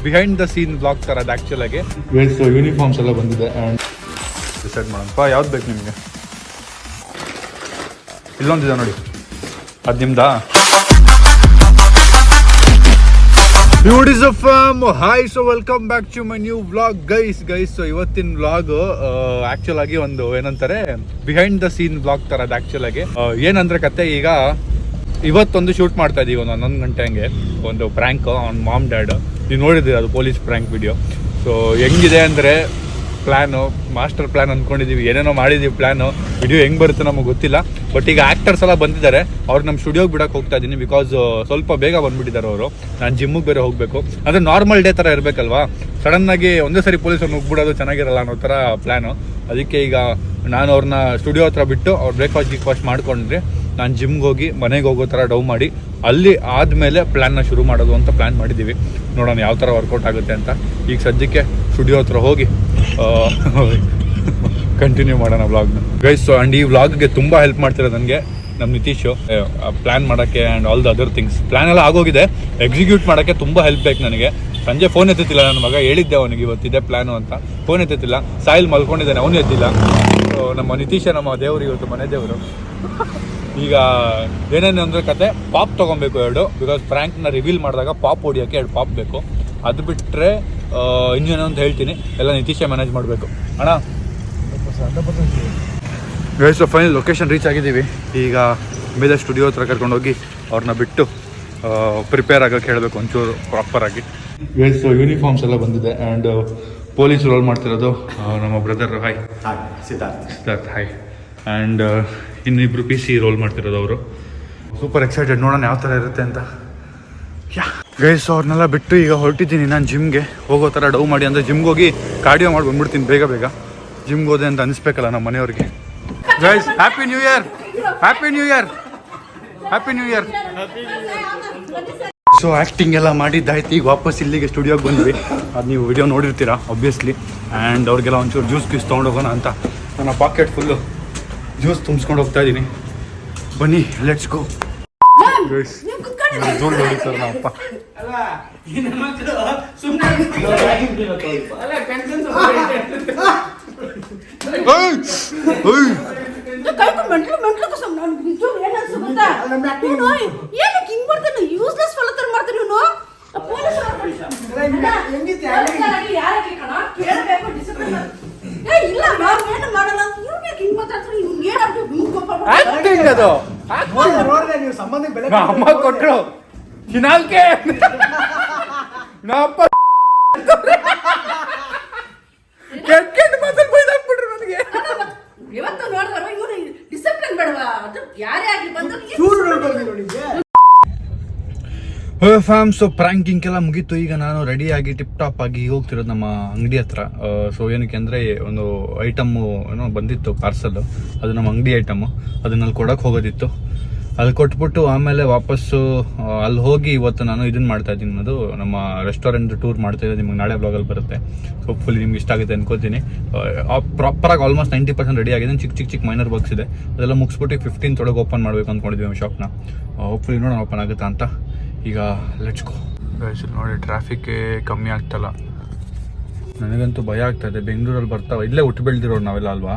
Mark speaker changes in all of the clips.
Speaker 1: Behind the scene blog ಥರ ಅದು actual ಆಗಿ ಯೂನಿಫಾರ್ಮ್ಸ್ ಎಲ್ಲ ಬಂದಿದೆ ಆ್ಯಂಡ್ ಡಿಸೈಡ್ ಮಾಡೋಣಪ್ಪ ಯಾವ್ದು ಬೇಕು ನಿಮಗೆ. ಇಲ್ಲೊಂದಿದೆ ನೋಡಿ, ಅದು ನಿಮ್ದಾ? Hi, so welcome back to my new vlog guys. So ಇವತ್ತಿನ ವ್ಲಾಗ್ ಆಕ್ಚುಲ್ ಆಗಿ ಒಂದು ಏನಂತಾರೆ ಬಿಹೈಂಡ್ ದ ಸೀನ್ ವ್ಲಾಗ್ ತರ ಅದು ಆಕ್ಚುಲ್ ಆಗಿ ಏನಂದ್ರೆ ಕತೆ, ಈಗ ಇವತ್ತೊಂದು ಶೂಟ್ ಮಾಡ್ತಾ ಇದೀವಿ ಒಂದು 11 ಗಂಟೆ ಹಂಗೆ, ಒಂದು ಪ್ರ್ಯಾಂಕ್ ಆನ್ ಮಾಮ್ ಡ್ಯಾಡ್. ನೀವು ನೋಡಿದ್ರಿ ಅದು ಪೊಲೀಸ್ ಪ್ರ್ಯಾಂಕ್ ವಿಡಿಯೋ. ಸೊ ಹೆಂಗಿದೆ ಅಂದರೆ ಪ್ಲ್ಯಾನು ಮಾಸ್ಟರ್ ಪ್ಲ್ಯಾನ್ ಅಂದ್ಕೊಂಡಿದ್ದೀವಿ, ಏನೇನೋ ಮಾಡಿದ್ದೀವಿ ಪ್ಲ್ಯಾನು. ವಿಡಿಯೋ ಹೆಂಗೆ ಬರುತ್ತೆ ನಮಗೆ ಗೊತ್ತಿಲ್ಲ. ಬಟ್ ಈಗ ಆ್ಯಕ್ಟರ್ಸ್ ಎಲ್ಲ ಬಂದಿದ್ದಾರೆ, ಅವ್ರು ನಮ್ಮ ಸ್ಟುಡಿಯೋಗೆ ಬಿಡೋಕೆ ಹೋಗ್ತಾ ಇದ್ದೀನಿ. ಬಿಕಾಸ್ ಸ್ವಲ್ಪ ಬೇಗ ಬಂದುಬಿಟ್ಟಿದ್ದಾರೆ ಅವರು. ನಾನು ಜಿಮ್ಮಿಗೆ ಬೇರೆ ಹೋಗಬೇಕು. ಅಂದರೆ ನಾರ್ಮಲ್ ಡೇ ಥರ ಇರಬೇಕಲ್ವಾ, ಸಡನ್ನಾಗಿ ಒಂದೇ ಸರಿ ಪೊಲೀಸವ್ರನ್ನ ಹೋಗ್ಬಿಡೋದು ಚೆನ್ನಾಗಿರಲ್ಲ ಅನ್ನೋ ಥರ ಪ್ಲ್ಯಾನು. ಅದಕ್ಕೆ ಈಗ ನಾನು ಅವ್ರನ್ನ ಸ್ಟುಡಿಯೋ ಹತ್ರ ಬಿಟ್ಟು ಅವ್ರು ಬ್ರೇಕ್ಫಾಸ್ಟ್ ಮಾಡ್ಕೊಂಡ್ರೆ ನಾನು ಜಿಮ್ಗೆ ಹೋಗಿ ಮನೆಗೆ ಹೋಗೋ ಥರ ಡೌ ಮಾಡಿ ಅಲ್ಲಿ ಆದಮೇಲೆ ಪ್ಲ್ಯಾನ್ನ ಶುರು ಮಾಡೋದು ಅಂತ ಪ್ಲ್ಯಾನ್ ಮಾಡಿದ್ದೀವಿ. ನೋಡೋಣ ಯಾವ ಥರ ವರ್ಕೌಟ್ ಆಗುತ್ತೆ ಅಂತ. ಈಗ ಸದ್ಯಕ್ಕೆ ಸ್ಟುಡಿಯೋ ಹತ್ರ ಹೋಗಿ ಕಂಟಿನ್ಯೂ ಮಾಡೋಣ ವ್ಲಾಗ್ನ ಗೈಸ್. ಆ್ಯಂಡ್ ಈ ವ್ಲಾಗ್ಗೆ ತುಂಬ ಹೆಲ್ಪ್ ಮಾಡ್ತಿರೋದು ನನಗೆ ನಮ್ಮ ನಿತೀಶು, ಪ್ಲ್ಯಾನ್ ಮಾಡೋಕ್ಕೆ and all the other things. Plan ಎಲ್ಲ ಆಗೋಗಿದೆ, ಎಕ್ಸಿಕ್ಯೂಟ್ ಮಾಡೋಕ್ಕೆ ತುಂಬ ಹೆಲ್ಪ್ ಬೇಕು ನನಗೆ. ಸಂಜೆ ಫೋನ್ ಎತ್ತುತ್ತಿಲ್ಲ ನನ್ನ ಮಗ, ಹೇಳಿದ್ದೆ ಅವನಿಗೆ ಇವತ್ತಿದೆ ಪ್ಲ್ಯಾನು ಅಂತ. ಫೋನ್ ಎತ್ತುತ್ತಿಲ್ಲ, ಸಾಯಿಲ್ ಮಲ್ಕೊಂಡಿದ್ದಾನೆ, ಅವನು ಎತ್ತಿಲ್ಲ. ಸೊ ನಮ್ಮ ನಿತೀಶ ನಮ್ಮ ದೇವರು, ಇವತ್ತು ಮನೆ ದೇವರು. ಈಗ ಏನೇನು ಅಂದರೆ ಕತೆ, ಪಾಪ್ ತೊಗೊಬೇಕು 2, ಬಿಕಾಸ್ ಪ್ರ್ಯಾಂಕ್ನ ರಿವೀಲ್ ಮಾಡಿದಾಗ ಪಾಪ್ ಹೊಡಿಯೋಕ್ಕೆ 2 ಪಾಪ್ ಬೇಕು. ಅದು ಬಿಟ್ಟರೆ ಇನ್ನೇನೋ ಅಂತ ಹೇಳ್ತೀನಿ, ಎಲ್ಲ ನಿತೀಶ ಮ್ಯಾನೇಜ್ ಮಾಡಬೇಕು ಅಣ್ಣ. ಗೈಸ್ ಫೈನಲ್ ಲೊಕೇಶನ್ ರೀಚ್ ಆಗಿದ್ದೀವಿ. ಈಗ ಮೇಲೆ ಸ್ಟುಡಿಯೋ ಹತ್ರ ಕರ್ಕೊಂಡೋಗಿ ಅವ್ರನ್ನ ಬಿಟ್ಟು ಪ್ರಿಪೇರ್ ಆಗೋಕ್ಕೆ ಹೇಳಬೇಕು ಒಂಚೂರು ಪ್ರಾಪರಾಗಿ. ಗೈಸ್ ಯೂನಿಫಾರ್ಮ್ಸ್ ಎಲ್ಲ ಬಂದಿದೆ ಆ್ಯಂಡ್ ಪೊಲೀಸ್ ರೋಲ್ ಮಾಡ್ತಿರೋದು ನಮ್ಮ brother. Hi Siddharth. Hi. And ಇನ್ನಿಬ್ರು PC ರೋಲ್ ಮಾಡ್ತಿರೋದು ಅವರು. ಸೂಪರ್ ಎಕ್ಸೈಟೆಡ್, ನೋಡೋಣ ಯಾವ ಥರ ಇರುತ್ತೆ ಅಂತ. ಗೈಸ್ ಅವ್ರನ್ನೆಲ್ಲ ಬಿಟ್ಟು ಈಗ ಹೊರಟಿದ್ದೀನಿ ನಾನು ಜಿಮ್ಗೆ ಹೋಗೋ ಥರ ಡೌ ಮಾಡಿ. ಅಂದರೆ ಜಿಮ್ಗೆ ಹೋಗಿ ಕಾರ್ಡಿಯೋ ಮಾಡಿ ಬಂದ್ಬಿಡ್ತೀನಿ ಬೇಗ. ಜಿಮ್ಗೆ ಹೋದೆ ಅಂತ ಅನಿಸ್ಬೇಕಲ್ಲ ನಮ್ಮ ಮನೆಯವ್ರಿಗೆ. Guys happy new year. So acting ಎಲ್ಲ ಮಾಡಿದ್ದಾಯ್ತು. ಈಗ ವಾಪಸ್ ಇಲ್ಲಿಗೆ ಸ್ಟುಡಿಯೋಗೆ ಬಂದ್ವಿ. ಅದು ನೀವು ವಿಡಿಯೋ ನೋಡಿರ್ತೀರಾ ಆಬ್ವಿಯಸ್ಲಿ. ಆ್ಯಂಡ್ ಅವ್ರಿಗೆಲ್ಲ ಒಂಚೂರು ಜ್ಯೂಸ್ ತೊಗೊಂಡೋಗೋಣ ಅಂತ ನನ್ನ ಪಾಕೆಟ್ ಫುಲ್ಲು ಜ್ಯೂಸ್ ತುಂಬಿಸ್ಕೊಂಡು ಹೋಗ್ತಾ ಇದ್ದೀನಿ. ಬನ್ನಿ ಲೆಟ್ಸ್ ಗೋ. ಗೈಸ್ ಜೋಲ್ ಹೊಡಿತಾರೆ ನಮ್ಮಪ್ಪ. ಅಮ್ಮ ಕೊಟ್ರು ಚಿನಾಲ್ಕೆ ನಮ್ಮಪ್ಪ ಕೆಟ್ಟ ಮಾತಲ್ಲಿ ಬೈದಾಕ್ಬಿಟ್ರು ನನಗೆ.
Speaker 2: ಇವತ್ತು ನೋಡಿದ್ರೆ ಇವರು ಡಿಸಿಪ್ಲಿನ್ ಬೇಡವಾ? ಅದು ಯಾರೇ ಆಗಲಿ ಬಂದು
Speaker 1: ಸೊ ಪ್ರ್ಯಾಂಕಿಂಗ್ ಎಲ್ಲ ಮುಗೀತು. ಈಗ ನಾನು ರೆಡಿಯಾಗಿ ಟಿಪ್ ಟಾಪ್ ಆಗಿ ಹೋಗ್ತಿರೋದು ನಮ್ಮ ಅಂಗಡಿ ಹತ್ರ. ಸೊ ಏನಕ್ಕೆ ಅಂದರೆ ಒಂದು ಐಟಮ್ಮು ಏನೋ ಬಂದಿತ್ತು ಪಾರ್ಸಲ್ಲು, ಅದು ನಮ್ಮ ಅಂಗಡಿ ಐಟಮ್ಮು, ಅದನ್ನಲ್ಲಿ ಕೊಡೋಕೆ ಹೋಗೋದಿತ್ತು. ಅಲ್ಲಿ ಕೊಟ್ಬಿಟ್ಟು ಆಮೇಲೆ ವಾಪಸ್ಸು ಅಲ್ಲಿ ಹೋಗಿ ಇವತ್ತು ನಾನು ಇದನ್ನು ಮಾಡ್ತಾ ಇದ್ದೀನಿ, ಅನ್ನೋದು ನಮ್ಮ ರೆಸ್ಟೋರೆಂಟ್ ಟೂರ್ ಮಾಡ್ತಾ ಇದ್ದೀನಿ. ನಿಮಗೆ ನಾಳೆ ಬ್ಲಾಗಲ್ಲಿ ಬರುತ್ತೆ. ಹೋಪ್ಫುಲಿ ನಿಮ್ಗೆ ಇಷ್ಟ ಆಗುತ್ತೆ ಅನ್ಕೋತೀನಿ. ಪ್ರಾಪರಾಗಿ ಆಲ್ಮೋಸ್ಟ್ 90% ರೆಡಿ ಆಗಿದೆ. ಚಿಕ್ಕ ಮೈನರ್ ವರ್ಕ್ಸ್ ಇದೆ, ಅದೆಲ್ಲ ಮುಗಿಸ್ಬಿಟ್ಟು 15 ಒಳಗೆ ಓಪನ್ ಮಾಡಬೇಕು ಅಂದ್ಕೊಂಡಿದ್ವಿ ನಮ್ಮ ಶಾಪ್ನ. ಹೋಪ್ಫುಲಿ ನೋಡೋಣ ಓಪನ್ ಆಗುತ್ತಾ ಅಂತ. ಈಗ ಲೆಟ್ಸ್ ಗೋ. ನೋಡಿ ಟ್ರಾಫಿಕ್ಕೇ ಕಮ್ಮಿ ಆಗ್ತಲ್ಲ. ನನಗಂತೂ ಭಯ ಆಗ್ತಾಯಿದೆ. ಬೆಂಗಳೂರಲ್ಲಿ ಬರ್ತಾವೆ, ಇಲ್ಲೇ ಹುಟ್ಟು ಬೆಳೆದಿರೋರು ನಾವೆಲ್ಲ ಅಲ್ವಾ.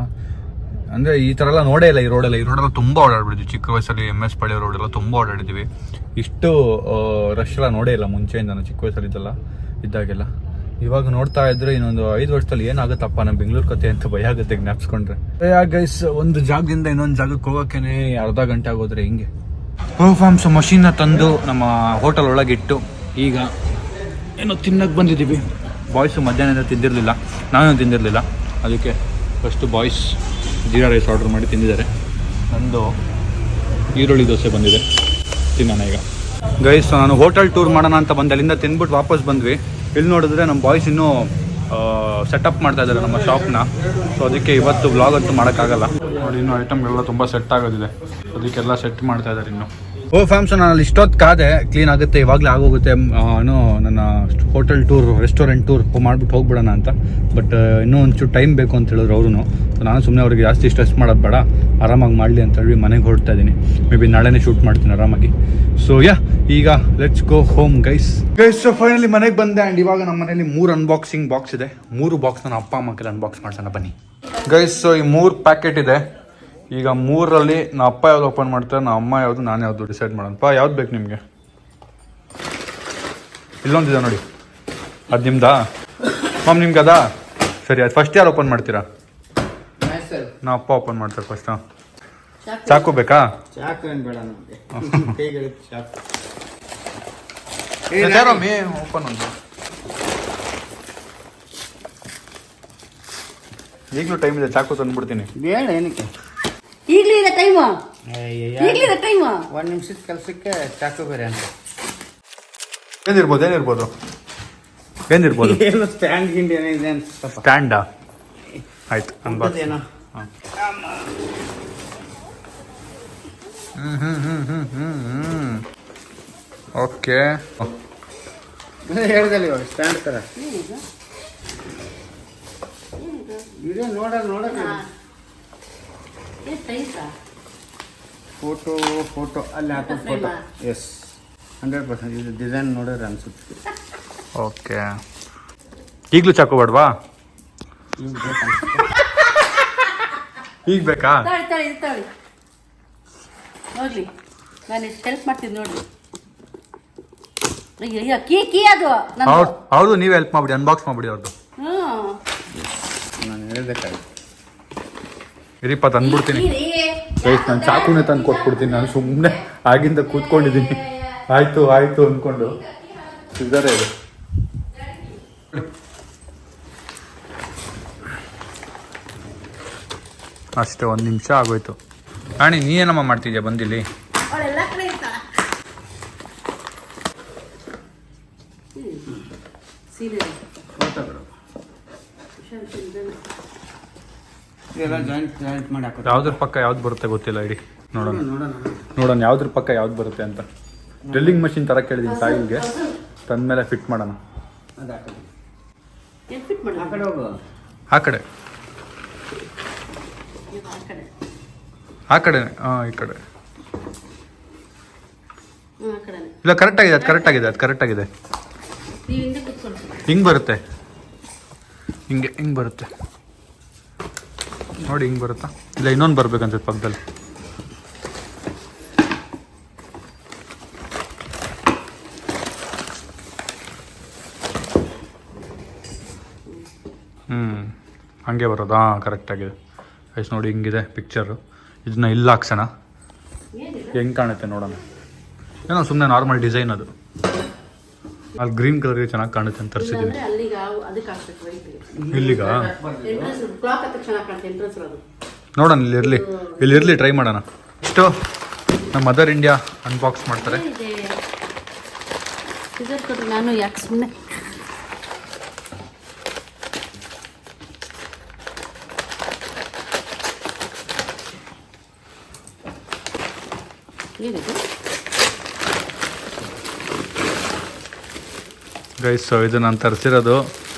Speaker 1: ಅಂದರೆ ಈ ಥರ ಎಲ್ಲ ನೋಡೇ ಇಲ್ಲ. ಈ ರೋಡೆಲ್ಲ ತುಂಬ ಓಡಾಡ್ಬಿಟ್ಟಿದ್ವಿ. ಚಿಕ್ಕ ವಯಸ್ಸಲ್ಲಿ MS ಪಡೆಯೋ ರೋಡೆಲ್ಲ ತುಂಬ ಓಡಾಡಿದ್ದೀವಿ. ಇಷ್ಟು ರಶ್ ಎಲ್ಲ ನೋಡೇ ಇಲ್ಲ ಮುಂಚೆಯಿಂದ, ನಾನು ಚಿಕ್ಕ ವಯಸ್ಸಲ್ಲಿ ಇದ್ದಾಗೆಲ್ಲ. ಇವಾಗ ನೋಡ್ತಾ ಇದ್ರೆ ಇನ್ನೊಂದು 5 ವರ್ಷದಲ್ಲಿ ಏನಾಗುತ್ತಪ್ಪ ನಮ್ಮ ಬೆಂಗಳೂರು ಕತೆ ಅಂತ ಭಯ ಆಗುತ್ತೆ ಜ್ಞಾಪಿಸ್ಕೊಂಡ್ರೆ. ಗೈಸ್ ಒಂದು ಜಾಗದಿಂದ ಇನ್ನೊಂದು ಜಾಗಕ್ಕೆ ಹೋಗೋಕ್ಕೇ ಅರ್ಧ ಗಂಟೆ ಆಗೋದ್ರೆ ಹಿಂಗೆ. ಫಾರ್ಮ್ಸ್ ಮಷೀನ್ನ ತಂದು ನಮ್ಮ ಹೋಟೆಲ್ ಒಳಗಿಟ್ಟು ಈಗ ಏನೋ ತಿನ್ನಕ್ಕೆ ಬಂದಿದ್ದೀವಿ. ಬಾಯ್ಸು ಮಧ್ಯಾಹ್ನದಿಂದ ತಿಂದಿರಲಿಲ್ಲ, ನಾನು ತಿಂದಿರಲಿಲ್ಲ. ಅದಕ್ಕೆ first boys jeera rice order ಮಾಡಿ ತಿಂದಿದ್ದಾರೆ. ನಂದು ಈರುಳ್ಳಿ ದೋಸೆ ಬಂದಿದೆ, ತಿನ್ನೋಣ ಈಗ. ಗೈಸ್ ನಾನು ಹೋಟೆಲ್ ಟೂರ್ ಮಾಡೋಣ ಅಂತ ಬಂದೆ, ಅಲ್ಲಿಂದ ತಿಂದ್ಬಿಟ್ಟು ವಾಪಸ್ ಬಂದ್ವಿ. ಇಲ್ಲಿ ನೋಡಿದ್ರೆ ನಮ್ಮ ಬಾಯ್ಸ್ ಇನ್ನೂ ಸೆಟಪ್ ಮಾಡ್ತಾ ಇದ್ದಾರೆ ನಮ್ಮ ಶಾಪ್ನ. ಸೊ ಅದಕ್ಕೆ ಇವತ್ತು ವ್ಲಾಗ್ ಅಂತೂ ಮಾಡೋಕ್ಕಾಗಲ್ಲ. ನೋಡಿ ಇನ್ನೂ ಐಟಮ್ಗಳೆಲ್ಲ ತುಂಬ ಸೆಟ್ ಆಗೋದಿದೆ, ಅದಕ್ಕೆಲ್ಲ ಸೆಟ್ ಮಾಡ್ತಾ ಇದ್ದಾರೆ ಇನ್ನು. ಓ ಫ್ಯಾಮ್ಸ್ ನಾನು ಅಲ್ಲಿ ಇಷ್ಟೊತ್ತು ಕಾದೆ ಕ್ಲೀನ್ ಆಗುತ್ತೆ ಇವಾಗಲೇ ಆಗೋಗುತ್ತೆ ಏನೋ ನನ್ನ ಹೋಟೆಲ್ ಟೂರ್ ರೆಸ್ಟೋರೆಂಟ್ ಟೂರ್ ಮಾಡಿಬಿಟ್ಟು ಹೋಗ್ಬಿಡೋಣ ಅಂತ ಬಟ್ ಇನ್ನೂ ಒಂಚೂರು ಟೈಮ್ ಬೇಕು ಅಂತ ಹೇಳಿದ್ರು ಅವರು ನಾನು ಸುಮ್ಮನೆ ಅವ್ರಿಗೆ ಜಾಸ್ತಿ ಸ್ಟ್ರೆಸ್ ಮಾಡೋದು ಬೇಡ ಆರಾಮಾಗಿ ಮಾಡಲಿ ಅಂತ ಹೇಳಿ ಮನೆಗೆ ಹೊರಡ್ತಾ ಇದ್ದೀನಿ ಮೇ ಬಿ ನಾಳೆನೇ ಶೂಟ್ ಮಾಡ್ತೀನಿ ಆರಾಮಾಗಿ ಸೊ ಈಗ let's go home guys so finally ಮನೆಗೆ ಬಂದೆ ಆ್ಯಂಡ್ ಇವಾಗ ನಮ್ಮ ಮನೇಲಿ 3 ಅನ್ಬಾಕ್ಸಿಂಗ್ ಬಾಕ್ಸ್ ಇದೆ 3 ಬಾಕ್ಸ್ ನನ್ನ ಅಪ್ಪ ಅಮ್ಮ ಕೆಲ ಅನ್ಬಾಕ್ಸ್ ಮಾಡ್ಸೋಣ ಬನ್ನಿ ಗೈಸ್ ಸೊ ಈ 3 ಪ್ಯಾಕೆಟ್ ಇದೆ ಈಗ 3ರಲ್ಲಿ ನಾ ಅಪ್ಪ ಯಾವ್ದು ಓಪನ್ ಮಾಡ್ತಾರೆ ನಾ ಅಮ್ಮ ಯಾವುದು ನಾನು ಯಾವುದು ಡಿಸೈಡ್ ಮಾಡೋಣಪ್ಪ ಯಾವ್ದು ಬೇಕು ನಿಮಗೆ ಇಲ್ಲೊಂದಿದೆ ನೋಡಿ ಅದು ನಿಮ್ದಾ ಮ್ಯಾಮ್ ನಿಮ್ಗೆ ಅದಾ ಸರಿ ಅದು ಫಸ್ಟ್ ಯಾರು ಓಪನ್ ಮಾಡ್ತೀರಾ ನಾ ಅಪ್ಪ ಓಪನ್ ಮಾಡ್ತಾರೆ ಫಸ್ಟ್ ಚಾಕು ಬೇಕಾ
Speaker 3: ಚಾಕು ಏನು ಬೇಡ ನಮಗೆ ಚಾಕು
Speaker 1: ಯಾರಮ್ಮಿ ಓಪನ್ ಒಂದು ಈಗಲೂ ಟೈಮ್ ಇದೆ ಚಾಕು ತಂದ್ಬಿಡ್ತೀನಿ
Speaker 3: ಬೇಡ ಏನಕ್ಕೆ
Speaker 2: ಈಗಲೇ ಇದೆ ಟೈಮು ಈಗಲೇ ಇದೆ ಟೈಮು
Speaker 3: 1 ನಿಮಿಷದ ಕೆಲಸಕ್ಕೆ ಚಾಕು ಬೇರೆ ಅಂತ
Speaker 1: ಏನಿರ್ಬೋದು
Speaker 3: ಏನು ಸ್ಟ್ಯಾಂಡ್ ಗಿಂಡ್ ಏನಿದೆ ಅನ್ಸುತ್ತಪ್ಪ
Speaker 1: ಸ್ಟ್ಯಾಂಡಾ ಆಯ್ತು ಅನ್ಬಾಕ್ಸ್
Speaker 3: ಏನೋ
Speaker 1: ಓಕೆ
Speaker 3: ಹೇಳ್ದಲ್ಲ ಇವಾಗ ಸ್ಟ್ಯಾಂಡ್ ಥರ ಇದೇ ನೋಡ ಫೋಟೋ ಅಲ್ಲಿ ಹಾಕೋ ಫೋಟೋ ಎಸ್ 100% ಇದು ಡಿಸೈನ್ ನೋಡಿದ್ರೆ ಅನ್ಸುತ್ತೆ
Speaker 1: ಓಕೆ ಈಗಲೂ ಚಾಕು ಬೇಡವಾ ಈಗ ಬೇಕಾ
Speaker 2: ತಾಳಿ ನೋಡ್ಲಿ ನಾನು ಎಷ್ಟು ಹೆಲ್ಪ್ ಮಾಡ್ತೀನಿ ನೋಡ್ರಿ ಅಯ್ಯೋ ಕೀ ಅದು
Speaker 1: ಹೌದು ನೀವೇ ಹೆಲ್ಪ್ ಮಾಡ್ಬಿಡಿ ಅನ್ಬಾಕ್ಸ್ ಮಾಡ್ಬಿಡಿ ಅವ್ರದ್ದು
Speaker 3: ನಾನು ಹೇಳ್ಬೇಕಾಗಿ
Speaker 1: ಇರಿಪ್ಪ ತಂದ್ಬಿಡ್ತೀನಿ ನಾನು ಚಾಕುನೇ ತಂದು ಕೊಟ್ಬಿಡ್ತೀನಿ ನಾನು ಸುಮ್ಮನೆ ಆಗಿಂದ ಕೂತ್ಕೊಂಡಿದ್ದೀನಿ ಆಯ್ತು ಅಂದ್ಕೊಂಡು ಇದ್ದಾರೆ ಇದು ಅಷ್ಟೇ 1 ನಿಮಿಷ ಆಗೋಯ್ತು ರಾಣಿ ನೀ ಏನಮ್ಮ ಮಾಡ್ತಿದ್ಯಾ ಬಂದಿಲ್ಲಿ
Speaker 3: ಫೋಟೋಗಳು ಇದೆಲ್ಲ ಜಾಯಿಂಟ್ ಮಾಡಿ ಹಾಕೋದು
Speaker 1: ಯಾವ್ದ್ರ ಪಕ್ಕ ಯಾವ್ದು ಬರುತ್ತೆ ಗೊತ್ತಿಲ್ಲ ಇಡಿ ನೋಡೋಣ ಯಾವ್ದ್ರ ಪಕ್ಕ ಯಾವ್ದು ಬರುತ್ತೆ ಅಂತ ಡ್ರಿಲ್ಲಿಂಗ್ ಮಷಿನ್ ತರ ಕೇಳಿದೀನಿ ತಾಯಿಗೆ ತಂದ್ಮೇಲೆ ಫಿಟ್ ಮಾಡೋಣ
Speaker 3: ಅದು ಹಾಕೋದು
Speaker 2: ಫಿಟ್ ಮಾಡಿ
Speaker 3: ಆ ಕಡೆ ಹೋಗು
Speaker 1: ಆ ಕಡೆ ಈ ಕಡೆ ಇಲ್ಲ ಕರೆಕ್ಟ್ ಆಗಿದೆ ಅದು ಕರೆಕ್ಟ್ ಆಗಿದೆ ಹಿಂಗೆ ಬರುತ್ತೆ ಹಿಂಗೆ ಬರುತ್ತೆ ನೋಡಿ ಹಿಂಗೆ ಬರುತ್ತಾ ಇಲ್ಲ ಇನ್ನೊಂದು ಬರ್ಬೇಕಂತ ಪಕ್ಕದಲ್ಲಿ ಹಂಗೆ ಬರೋದು ಕರೆಕ್ಟ್ ಆಗಿದೆ ಎಷ್ಟು ನೋಡಿ ಹಿಂಗಿದೆ ಪಿಕ್ಚರು ಇದನ್ನ ಇಲ್ಲ ಹಾಕ್ಸೋಣ ಹೆಂಗೆ ಕಾಣುತ್ತೆ ನೋಡೋಣ ಏನೋ ಸುಮ್ಮನೆ ನಾರ್ಮಲ್ ಡಿಸೈನ್ ಅದು ಅಲ್ಲಿ ಗ್ರೀನ್ ಕಲರ್ಗೆ ಚೆನ್ನಾಗಿ ಕಾಣುತ್ತೆ ಅಂತ ತರಿಸಿದ್ದೀನಿ ಇಲ್ಲಿಗ ನೋಡೋಣ ಇಲ್ಲಿರಲಿ ಟ್ರೈ ಮಾಡೋಣ ಇಷ್ಟು ನಮ್ಮ ಮದರ್ ಇಂಡಿಯಾ ಅನ್ಬಾಕ್ಸ್ ಮಾಡ್ತಾರೆ
Speaker 2: ನಾನು ಯಾಕೆ ಸುಮ್ಮನೆ
Speaker 1: ಗೈಸ್ ಇದು ನಾನು ತರಿಸಿರೋದು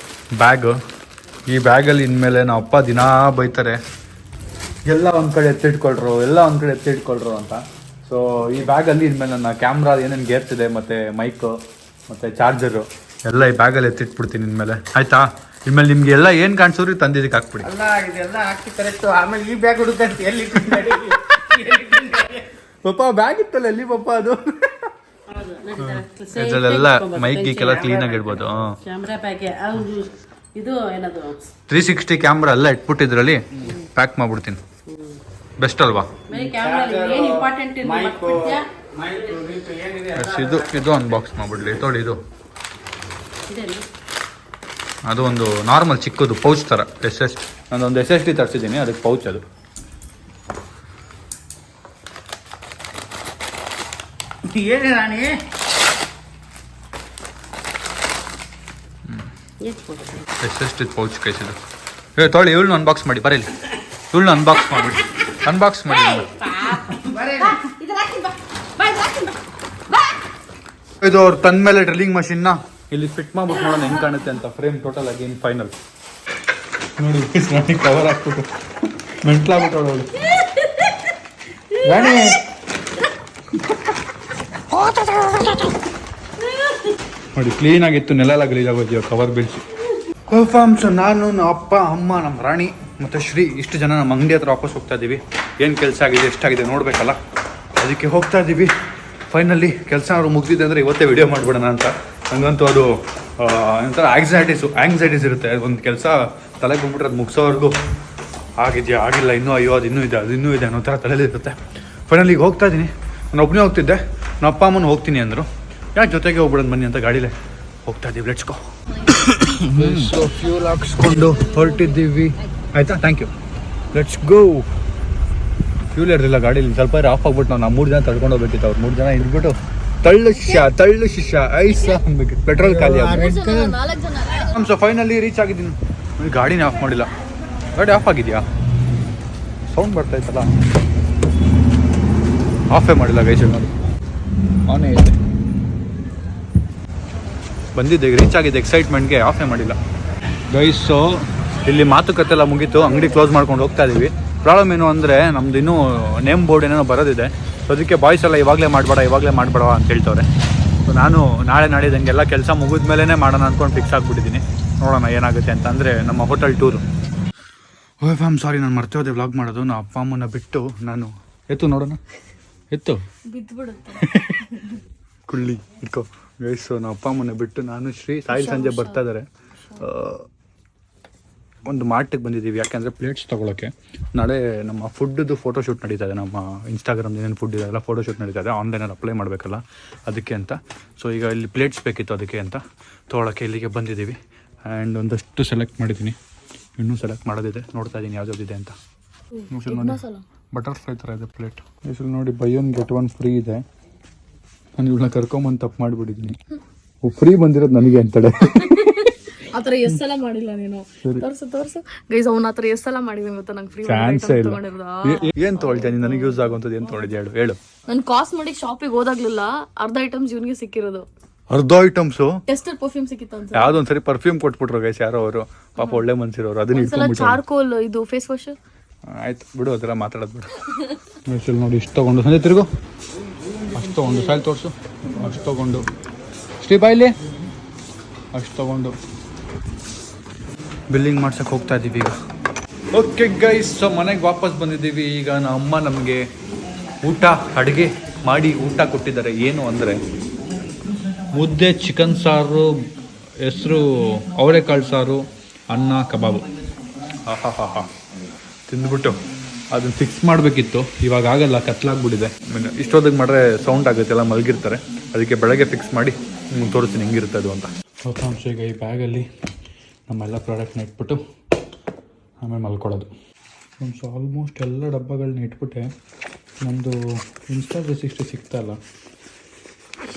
Speaker 1: ಬ್ಯಾಗು ಈ ಬ್ಯಾಗಲ್ಲಿ ಇನ್ಮೇಲೆ ನಮ್ಮ ಅಪ್ಪ ದಿನಾ ಬೈತಾರೆ ಎಲ್ಲ ಒಂದು ಕಡೆ ಎತ್ತಿಟ್ಕೊಳ್ರು ಅಂತ ಸೊ ಈ ಬ್ಯಾಗಲ್ಲಿ ಇನ್ಮೇಲೆ ನನ್ನ ಕ್ಯಾಮ್ರಾ ಏನೇನು ಗೇರ್ಸ್ ಇದೆ ಮತ್ತು ಮೈಕು ಮತ್ತು ಚಾರ್ಜರು ಎಲ್ಲ ಈ ಬ್ಯಾಗಲ್ಲಿ ಎತ್ತಿಟ್ಬಿಡ್ತೀನಿ ಇನ್ಮೇಲೆ ಆಯಿತಾ ಇನ್ಮೇಲೆ ನಿಮಗೆ ಎಲ್ಲ ಏನು ಕಾಣಿಸೋರಿ ತಂದಿದ್ದಕ್ಕೆ ಹಾಕ್ಬಿಡಿ
Speaker 3: ಎಲ್ಲ ಇದೆಲ್ಲ ಹಾಕಿ ಕರೆಕ್ಟು ಆಮೇಲೆ ಈ ಬ್ಯಾಗ್ ಹುಡುಕಂತ ಎಲ್ಲಿ
Speaker 1: ಪಪ್ಪ ಬ್ಯಾಗ್ ಇತ್ತಲ್ಲ ಎಲ್ಲಿ ಪಪ್ಪ ಅದು ಇದರಲ್ಲೆಲ್ಲ ಮೈಕ್ ಗೀಕೆಲ್ಲ ಕ್ಲೀನಾಗಿ ಇಡ್ಬೋದು
Speaker 2: ಕ್ಯಾಮ್ರಾ ಬ್ಯಾಗ್ ಇದು ಏನದು
Speaker 1: 360 ಕ್ಯಾಮ್ರಾ ಎಲ್ಲ ಇಟ್ಬಿಟ್ಟಿದ್ರಲ್ಲಿ ಪ್ಯಾಕ್ ಮಾಡ್ಬಿಡ್ತೀನಿ ಬೆಸ್ಟ್ ಅಲ್ವಾ ಇದು ಅನ್ಬಾಕ್ಸ್ ಮಾಡ್ಬಿಡ್ಲಿ ತೊಳಿ ಇದು ಅದು ಒಂದು ನಾರ್ಮಲ್ ಚಿಕ್ಕದು ಪೌಚ್ ಥರ ನಾನೊಂದು SSD ತರಿಸಿದ್ದೀನಿ ಅದಕ್ಕೆ ಪೌಚ್ ಅದು
Speaker 3: ಏನೇ ರಾಣಿ
Speaker 1: SSD ಪೌಚ್ ಕೈಸಿದ್ದು ತೊಳಿ ಇವಳನ್ನ ಅನ್ಬಾಕ್ಸ್ ಮಾಡಿ ಬರೀಲಿ ಇವಳನ್ನ ಅನ್ಬಾಕ್ಸ್ ಮಾಡಿ ಇದು ಅವ್ರು ತಂದ ಮೇಲೆ ಡ್ರಿಲ್ಲಿಂಗ್ ಮಷಿನ್ನ ಇಲ್ಲಿ ಫಿಟ್ ಮಾಡ್ಬಿಟ್ಟು ನೋಡೋಣ ಹೆಂಗೆ ಕಾಣುತ್ತೆ ಅಂತ ಫ್ರೇಮ್ ಟೋಟಲ್ ಆಗಿ ಇನ್ ಫೈನಲ್ ನೋಡಿ ಕವರ್ ಹಾಕ್ಬಿಟ್ಟು ಮೆಂಟ್ಲಾಗ್ಬಿಟ್ಟು ಅವಳು ರಾಣಿ ನೋಡಿ ಕ್ಲೀನ್ ಆಗಿತ್ತು, ನೆಲ ಎಲ್ಲ ಗಲೀಜ್ ಆಗೋದ್ಯೋ ಕವರ್ ಬೀಳ್ಸಿ. ಫಾರ್ಮ್ಸ್ ನಾನು ನಮ್ಮ ಅಪ್ಪ ಅಮ್ಮ ನಮ್ಮ ರಾಣಿ ಮತ್ತು ಶ್ರೀ ಇಷ್ಟು ಜನ ನಮ್ಮ ಅಂಗಡಿ ಹತ್ರ ವಾಪಸ್ ಹೋಗ್ತಾ ಇದ್ದೀವಿ. ಏನು ಕೆಲಸ ಆಗಿದೆ ಎಷ್ಟಾಗಿದೆ ನೋಡಬೇಕಲ್ಲ, ಅದಕ್ಕೆ ಹೋಗ್ತಾ ಇದ್ದೀವಿ. ಫೈನಲಿ ಕೆಲಸ ಅವ್ರು ಮುಗಿದಿದೆ ಅಂದರೆ ಇವತ್ತೇ ವಿಡಿಯೋ ಮಾಡಿಬಿಡೋಣ ಅಂತ. ಹಂಗಂತೂ ಅದು ಒಂಥರ ಆಂಗ್ಸೈಟೀಸ್ ಇರುತ್ತೆ. ಒಂದು ಕೆಲಸ ತಲೆಗೆ ಬಂದ್ಬಿಟ್ರೆ ಅದು ಮುಗಿಸೋವರೆಗೂ ಆಗಿದೆಯಾ ಆಗಿಲ್ಲ ಇನ್ನೂ ಅಯ್ಯೋ ಅದು ಇನ್ನೂ ಇದೆ ಅದು ಇನ್ನೂ ಇದೆ ಅನ್ನೋ ಥರ ತಲೆಯಲ್ಲಿ ಇರುತ್ತೆ. ಫೈನಲಿ ಈಗ ಹೋಗ್ತಾ ಇದ್ದೀನಿ. ನಾನು ಒಬ್ಬನೇ ಹೋಗ್ತಿದ್ದೆ, ನಮ್ಮ ಅಪ್ಪ ಅಮ್ಮನೂ ಹೋಗ್ತೀನಿ ಅಂದರು. ಯಾಕೆ ಜೊತೆಗೆ ಹೋಗ್ಬಿಡೋದು ಬನ್ನಿ ಅಂತ ಗಾಡೀಲೆ ಹೋಗ್ತಾ ಇದ್ದೀವಿ. Let's go. ಸೊ ಫ್ಯೂಲ್ ಹಾಕ್ಸ್ಕೊಂಡು ಹೊರಟಿದ್ದೀವಿ. ಆಯಿತಾ, thank you. Let's go. Fuel ಇರಲಿಲ್ಲ ಗಾಡೀಲಿ, ಸ್ವಲ್ಪ ಆಫ್ ಆಗ್ಬಿಟ್ಟು ನಾವು 3 ಜನ ತಳ್ಕೊಂಡು ಹೋಗ್ಬೇಕಿತ್ತು. ಅವ್ರು 3 ಜನ ಹಿಡ್ಬಿಟ್ಟು ತಳ್ಳು ಶಿಷ್ಯ ಐಸ ಅನ್ಬೇಕಿತ್ತು. ಪೆಟ್ರೋಲ್ ಖಾಲಿ ಆಗಿ. ಸೊ ಫೈನಲಿ ರೀಚ್ ಆಗಿದ್ದೀನಿ. ಗಾಡಿನೇ ಆಫ್ ಮಾಡಿಲ್ಲ. ಗಾಡಿ ಆಫ್ ಆಗಿದೆಯಾ? ಸೌಂಡ್ ಬರ್ತಾಯಿತ್ತಲ್ಲ, ಆಫೇ ಮಾಡಿಲ್ಲ ಗೈಸ್. ನೋಡಿ ಆನೇ ಇದೆ. ಬಂದಿದ್ದೆ, ರೀಚ್ ಆಗಿದೆ ಎಕ್ಸೈಟ್ಮೆಂಟ್ಗೆ, ಆಫೇ ಮಾಡಿಲ್ಲ ಗೈಸು. ಇಲ್ಲಿ ಮಾತುಕತೆ ಎಲ್ಲ ಮುಗೀತು, ಅಂಗಡಿ ಕ್ಲೋಸ್ ಮಾಡ್ಕೊಂಡು ಹೋಗ್ತಾ ಇದ್ದೀವಿ. ಪ್ರಾಬ್ಲಮ್ ಏನು ಅಂದರೆ ನಮ್ದು ಇನ್ನೂ ನೇಮ್ ಬೋರ್ಡ್ ಏನೋ ಬರೋದಿದೆ. ಸೊ ಅದಕ್ಕೆ ಬಾಯ್ಸ್ ಎಲ್ಲ ಇವಾಗಲೇ ಮಾಡಬೇಡ ಅಂತ ಹೇಳ್ತವ್ರೆ. ಸೊ ನಾನು ನಾಡಿದಂಗೆಲ್ಲ ಕೆಲಸ ಮುಗಿದ ಮೇಲೇ ಮಾಡೋಣ ಅಂದ್ಕೊಂಡು ಫಿಕ್ಸ್ ಆಗಿಬಿಟ್ಟಿದ್ದೀನಿ. ನೋಡೋಣ ಏನಾಗುತ್ತೆ ಅಂತ. ಅಂದರೆ ನಮ್ಮ ಹೋಟೆಲ್ ಟೂರು. ಓ ಫ್ಯಾಮ್ ಸಾರಿ, ನಾನು ಮರ್ತೆ ಹೋದೆ ವ್ಲಾಗ್ ಮಾಡೋದು. ನಮ್ಮ ಅಪ್ಪ ಅಮ್ಮನ ಬಿಟ್ಟು ನಾನು ನೋಡೋಣ ಎತ್ತು ಕುಳ್ಳಿ ಇಟ್ಕೋ ಗೈಸು. ನಮ್ಮ ಅಪ್ಪ ಅಮ್ಮನ ಬಿಟ್ಟು ನಾನು ಶ್ರೀ ಸಾಯಿ ಸಂಜೆ ಬರ್ತಾ ಇದ್ದಾರೆ. ಒಂದು ಮಾರ್ಟಿಗೆ ಬಂದಿದ್ದೀವಿ, ಯಾಕೆಂದರೆ ಪ್ಲೇಟ್ಸ್ ತೊಗೊಳಕ್ಕೆ. ನಾಳೆ ನಮ್ಮ ಫುಡ್ದು ಫೋಟೋಶೂಟ್ ನಡೀತಾ ಇದೆ. ನಮ್ಮ ಇನ್ಸ್ಟಾಗ್ರಾಮ್ದು ಏನೇನು ಫುಡ್ ಇದೆಲ್ಲ ಫೋಟೋಶೂಟ್ ನಡೀತಾ ಇದೆ. ಆನ್ಲೈನಲ್ಲಿ ಅಪ್ಲೈ ಮಾಡಬೇಕಲ್ಲ, ಅದಕ್ಕೆ ಅಂತ. ಸೊ ಈಗ ಇಲ್ಲಿ ಪ್ಲೇಟ್ಸ್ ಬೇಕಿತ್ತು, ಅದಕ್ಕೆ ಅಂತ ತೊಗೊಳಕ್ಕೆ ಇಲ್ಲಿಗೆ ಬಂದಿದ್ದೀವಿ. ಆ್ಯಂಡ್ ಒಂದಷ್ಟು ಸೆಲೆಕ್ಟ್ ಮಾಡಿದ್ದೀನಿ, ಇನ್ನೂ ಸೆಲೆಕ್ಟ್ ಮಾಡೋದಿದೆ. ನೋಡ್ತಾ ಇದ್ದೀನಿ ಯಾವ್ದಾವ್ದಿದೆ ಅಂತ. ನೋಡಿ ಬಟರ್ಫ್ಲೈ ಥರ ಇದೆ ಪ್ಲೇಟ್. ಹೆಸರು ನೋಡಿ by one get one free ಇದೆ. ನಾನು ಇವಳನ್ನ ಕರ್ಕೊಂಬಂದು ತಪ್ಪು ಮಾಡಿಬಿಟ್ಟಿದ್ದೀನಿ. ಫ್ರೀ ಬಂದಿರೋದು ನನಗೆ ಅಂತೇಳಿ.
Speaker 4: ಆ ಥರ ಎಷ್ಟು ಸಲ ಮಾಡಿಲ್ಲ ನೀನು. ತೋರ್ಸು ಗೈಸ್, ಅವ್ನ ಆ ಥರ ಎಷ್ಟು ಸಲ ಮಾಡಿದ್ದೀನಿ ಗೊತ್ತಾ? ನಂಗೆ ಫ್ರೀ
Speaker 1: ಚಾನ್ಸೇ ಇಲ್ಲ. ಏನು ತೊಗೊಳ್ತೇನೆ ನನಗೆ ಯೂಸ್ ಆಗುವಂಥದ್ದು? ಏನು ತೊಗೊಂಡಿದ್ದೆ ಹೇಳು.
Speaker 4: ನಾನು ಕಾಸ್ಮೆಟಿಕ್ ಶಾಪಿಗೆ ಹೋದಾಗ್ಲಿಲ್ಲ ಅರ್ಧ ಐಟಮ್ಸ್ ಇವನಿಗೆ ಸಿಕ್ಕಿರೋದು.
Speaker 1: ಅರ್ಧ ಐಟಮ್ಸು
Speaker 4: ಟೆಸ್ಟೆಡ್ ಪರ್ಫ್ಯೂಮ್ ಸಿಕ್ಕಿತ್ತು ಅಂತ.
Speaker 1: ಯಾವುದೋ ಒಂದ್ಸರಿ ಪರ್ಫ್ಯೂಮ್ ಕೊಟ್ಬಿಟ್ರು ಗೈಸ್ ಯಾರೋ ಅವರು, ಪಾಪ ಒಳ್ಳೆ ಮನ್ಸಿರೋರು. ಅದನ್ನ ಇಟ್ಕೊಂಡ್ಬಿಟ್ಟು
Speaker 4: ಚಾರ್ಕೋಲ್ ಇದು ಫೇಸ್ ವಾಶ್.
Speaker 1: ಆಯ್ತು ಬಿಡು, ಅದೆಲ್ಲ ಮಾತಾಡೋದು ಬಿಡು. ಮೈಸೂರು ನೋಡಿ ಇಷ್ಟು ತೊಗೊಂಡು ಸಂಜೆ ತಿರುಗು, ಅಷ್ಟು ತೊಗೊಂಡು ಸಾಯಿಲ್ ತೋರಿಸು, ಅಷ್ಟು ತೊಗೊಂಡು ಶ್ರೀ ಬಾಯ್ಲಿ ಅಷ್ಟು ತೊಗೊಂಡು ಬಿಲ್ಲಿಂಗ್ ಮಾಡ್ಸಕ್ಕೆ ಹೋಗ್ತಾ ಇದ್ದೀವಿ ಈಗ. ಓಕೆ ಗೈಸ್, ಸೊ ಮನೆಗೆ ವಾಪಸ್ ಬಂದಿದ್ದೀವಿ. ಈಗ ನಮ್ಮ ಅಮ್ಮ ನಮಗೆ ಅಡುಗೆ ಮಾಡಿ ಊಟ ಕೊಟ್ಟಿದ್ದಾರೆ. ಏನು ಅಂದರೆ ಮುದ್ದೆ, ಚಿಕನ್ ಸಾರು, ಹೆಸರು ಅವರೆಕಾಳು ಸಾರು, ಅನ್ನ, ಕಬಾಬು. ಹಾ ತಿಂದ್ಬಿಟ್ಟು ಅದನ್ನು ಫಿಕ್ಸ್ ಮಾಡಬೇಕಿತ್ತು. ಇವಾಗ ಆಗಲ್ಲ, ಕತ್ಲಾಗ್ಬಿಟ್ಟಿದೆ. ಇಷ್ಟೊತ್ತಿಗೆ ಮಾಡಿದ್ರೆ ಸೌಂಡ್ ಆಗುತ್ತೆ, ಎಲ್ಲ ಮಲಗಿರ್ತಾರೆ. ಅದಕ್ಕೆ ಬೆಳಗ್ಗೆ ಫಿಕ್ಸ್ ಮಾಡಿ ನಿಮ್ಗೆ ತೋರಿಸ್ತೀನಿ ಹೆಂಗಿರುತ್ತೆ ಅದು ಅಂತ. ಫಲಿತಾಂಶ ಈಗ ಈ ಬ್ಯಾಗಲ್ಲಿ ನಮ್ಮೆಲ್ಲ ಪ್ರಾಡಕ್ಟ್ನ ಇಟ್ಬಿಟ್ಟು ಆಮೇಲೆ ಮಲ್ಕೊಳ್ಳೋದು. ಸೊ ಆಲ್ಮೋಸ್ಟ್ ಎಲ್ಲ ಡಬ್ಬಗಳನ್ನ ಇಟ್ಬಿಟ್ಟೆ. ನಮ್ಮದು ಇನ್ಸ್ಟಾ 360 ಸಿಗ್ತಾಯಿಲ್ಲ.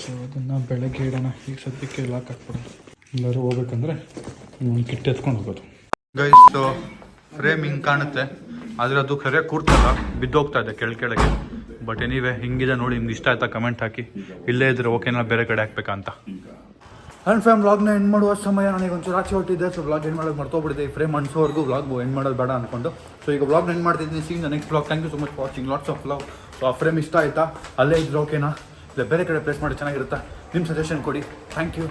Speaker 1: ಸೊ ಅದನ್ನು ಬೆಳಗ್ಗೆ ಇಡೋಣ. ಈಗ ಸದ್ಯಕ್ಕೆ ಲಾಕ್ ಹಾಕ್ಬಿಡೋದು. ಎಲ್ಲರೂ ಹೋಗ್ಬೇಕಂದ್ರೆ ಒಂದು ಕಿಟ್ ಎತ್ಕೊಂಡು ಹೋಗೋದು. ಗೈಸ್, ಫ್ರೇಮ್ ಹಿಂಗೆ ಕಾಣುತ್ತೆ, ಆದರೆ ಅದು ಸರಿಯಾಗಿ ಕೂರ್ತಲ್ಲ, ಬಿದ್ದೋಗ್ತಾ ಇದೆ ಕೆಳಗೆ. ಬಟ್ ಎನಿವೆ ಹಿಂಗಿದೆ ನೋಡಿ. ನಿಮ್ಗೆ ಇಷ್ಟ ಆಯ್ತಾ ಕಮೆಂಟ್ ಹಾಕಿ. ಇಲ್ಲೇ ಇದ್ರೆ ಓಕೆನಾ, ಬೇರೆ ಕಡೆ ಹಾಕ್ಬೇಕಾ ಅಂತ. ಆ್ಯಂಡ್ ಫ್ಯಾಮ್ ವ್ಲಾಗ್ನ ಎಂಡ್ ಮಾಡುವ ಸಮಯ. ನನಗೆ ಒಂಚೂರು ಆಚೆ ಹೊಟ್ಟಿದ್ದೆ. ಸೊ ವ್ಲಾಗ್ ಎಂಡ್ ಮಾಡೋದು ಮರ್ತೋಗ್ಬಿಟ್ಟಿದೆ. ಈ ಫ್ರೇಮ್ ಅನ್ಸೋವರೆಗೂ ವ್ಲಾಗ್ ಎಂಡ್ ಮಾಡೋದು ಬೇಡ ಅಂದ್ಕೊಂಡು. ಸೊ ಈಗ ವ್ಲಾಗ್ನ ಎಂಡ್ ಮಾಡ್ತಿದ್ದೀನಿ. See the next vlog. Thank you so much for watching. Lots of love. So ಆ ಫ್ರೇಮ್ ಇಷ್ಟ ಆಯಿತಾ? ಅಲ್ಲೇ ಇದ್ರೆ ಓಕೆನಾ, ಇಲ್ಲ ಬೇರೆ ಕಡೆ ಪ್ಲೇಸ್ ಮಾಡಿ ಚೆನ್ನಾಗಿರುತ್ತಾ? ನಿಮ್ಮ ಸಜೆಷನ್ ಕೊಡಿ. Thank you.